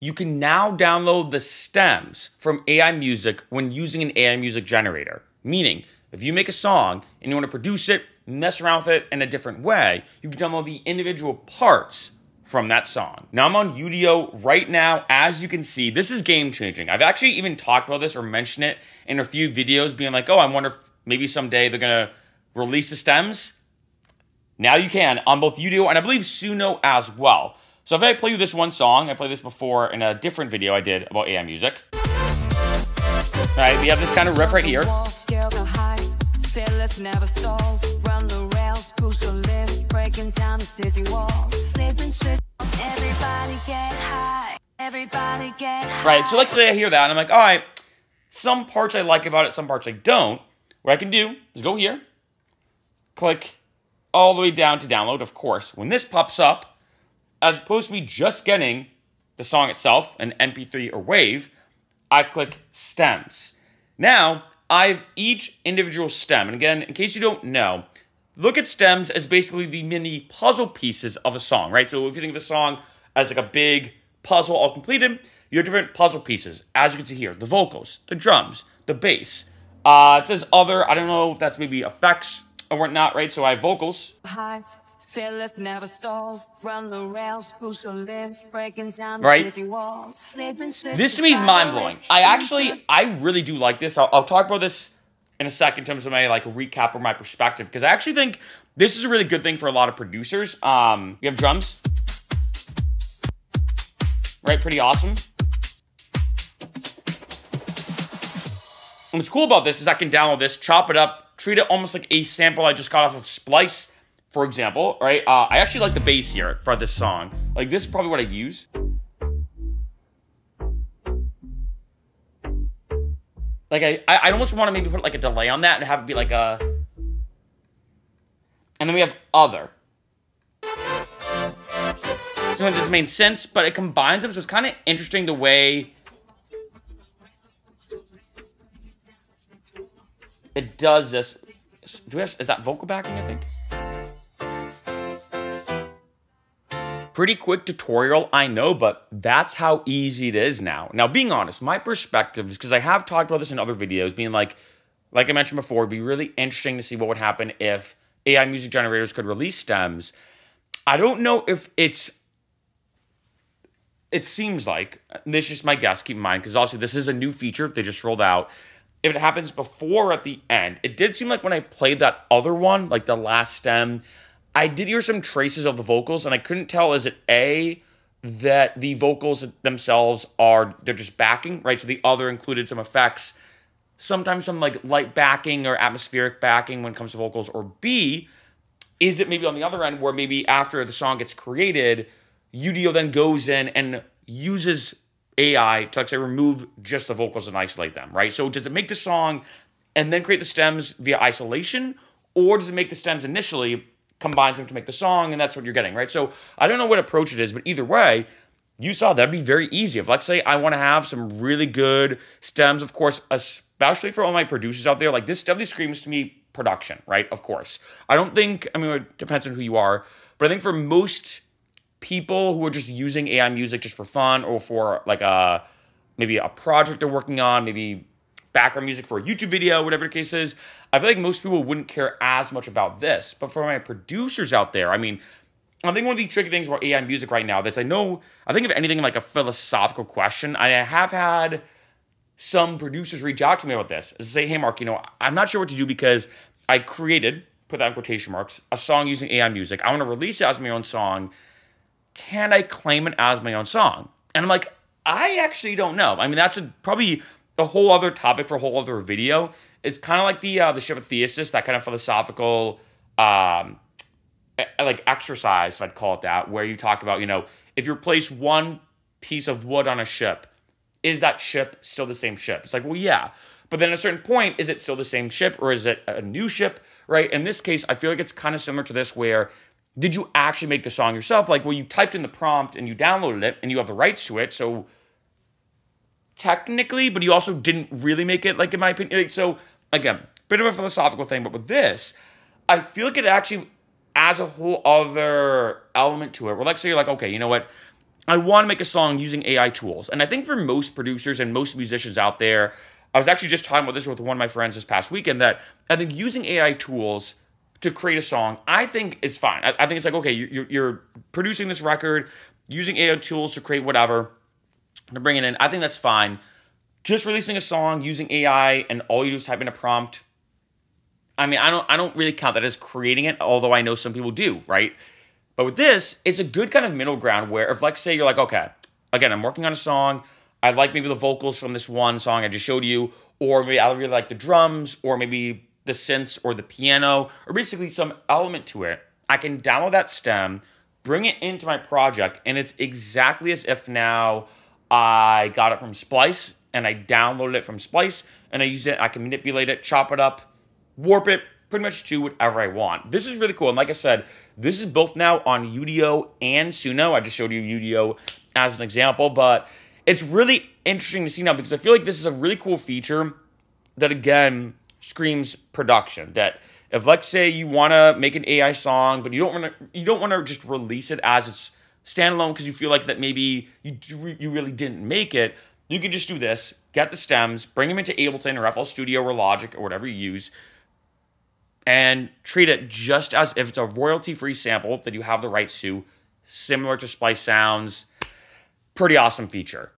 you can now download the stems from AI Music when using an AI Music generator. Meaning, if you make a song and you want to produce it, mess around with it in a different way, you can download the individual parts from that song. Now I'm on Udio right now. As you can see, this is game changing. I've actually even talked about this or mentioned it in a few videos being like, oh, I wonder if maybe someday they're gonna release the stems. Now you can on both Udio and I believe Suno as well. So if I play you this one song, I played this before in a different video I did about AI Music. All right, we have this kind of riff right here. Right, so let's say I hear that and I'm like, all right, some parts I like about it, some parts I don't. What I can do is go here, click all the way down to download, of course. When this pops up, as opposed to me just getting the song itself, an MP3 or WAV, I click stems. Now, I have each individual stem. And again, in case you don't know, look at stems as basically the mini puzzle pieces of a song, right? So if you think of a song as like a big puzzle all completed, you have different puzzle pieces. As you can see here, the vocals, the drums, the bass. It says other, I don't know if that's maybe effects or whatnot, right? So I have vocals. Never stalls, run the rails, push your lips, breaking down the city walls. This to me is mind-blowing. I really do like this. I'll talk about this in a second in terms of my like recap or my perspective, because I actually think this is a really good thing for a lot of producers. You have drums, right? Pretty awesome. And what's cool about this is I can download this, chop it up, treat it almost like a sample I just got off of Splice, for example, right? I actually like the bass here for this song. Like, this is probably what I use. Like, I almost want to maybe put like a delay on that and have it be like a... And then we have other. So this doesn't make sense, but it combines them, so it's kind of interesting the way it does this. Is that vocal backing, I think? Pretty quick tutorial, I know, but that's how easy it is now. Now, being honest, my perspective is, because I have talked about this in other videos, being like I mentioned before, it'd be really interesting to see what would happen if AI music generators could release stems. I don't know if it seems like, this is just my guess, keep in mind, because obviously this is a new feature they just rolled out. If it happens before or at the end, it did seem like when I played that other one, like the last stem, I did hear some traces of the vocals, and I couldn't tell, is it A, that the vocals themselves they're just backing, right? So the other included some effects, sometimes some like light backing or atmospheric backing when it comes to vocals, or B, is it maybe on the other end where maybe after the song gets created, Udio then goes in and uses AI to, like, say, remove just the vocals and isolate them, right? So does it make the song and then create the stems via isolation, or does it make the stems initially, combines them to make the song, and that's what you're getting, right? So I don't know what approach it is, but either way, you saw that'd be very easy. If, let's say, I want to have some really good stems, of course, especially for all my producers out there, like, this definitely screams to me production, right? Of course. I don't think, I mean, it depends on who you are, but I think for most people who are just using AI music just for fun, or for like maybe a project they're working on, maybe background music for a YouTube video, whatever the case is, I feel like most people wouldn't care as much about this. But for my producers out there, I mean, I think one of the tricky things about AI music right now, I think of anything like a philosophical question. I have had some producers reach out to me about this, say, hey, Mark, I'm not sure what to do because I created, put that in quotation marks, a song using AI music. I want to release it as my own song. Can I claim it as my own song? And I'm like, I actually don't know. I mean, that's probably a whole other topic for a whole other video. It's kind of like the ship of Theseus, that kind of philosophical like exercise, if I'd call it that, where you talk about, if you replace one piece of wood on a ship, is that ship still the same ship? It's like, well, yeah. But then at a certain point, is it still the same ship, or is it a new ship, right? In this case, I feel like it's kind of similar to this, where did you actually make the song yourself? Like, well, you typed in the prompt and you downloaded it and you have the rights to it, so technically, but you also didn't really make it, like, in my opinion. So, again, bit of a philosophical thing, but with this, I feel like it actually adds a whole other element to it. Where, let's say you're like, okay, you know what? I want to make a song using AI tools. And I think for most producers and most musicians out there, I was actually just talking about this with one of my friends this past weekend, that I think using AI tools to create a song, I think is fine. I think it's like, okay, you're producing this record, using AI tools to create whatever, to bring it in. I think that's fine. Just releasing a song using AI and all you do is type in a prompt. I mean, I don't really count that as creating it, although I know some people do, right? But with this, it's a good kind of middle ground where if, like, say you're like, okay, again, I'm working on a song. I like maybe the vocals from this one song I just showed you, or maybe I really like the drums, or maybe the synths or the piano, or basically some element to it. I can download that stem, bring it into my project, and it's exactly as if now I got it from Splice, and I downloaded it from Splice, and I use it, I can manipulate it, chop it up, warp it, pretty much do whatever I want. This is really cool. And like I said, this is both now on Udio and Suno. I just showed you Udio as an example, but it's really interesting to see now because I feel like this is a really cool feature that, again, screams production. That if, let's say, you want to make an AI song, but you don't want to just release it as it's standalone because you feel like that maybe you really didn't make it, you can just do this, get the stems, bring them into Ableton or FL Studio or Logic or whatever you use, and treat it just as if it's a royalty-free sample that you have the rights to, similar to Splice Sounds. Pretty awesome feature.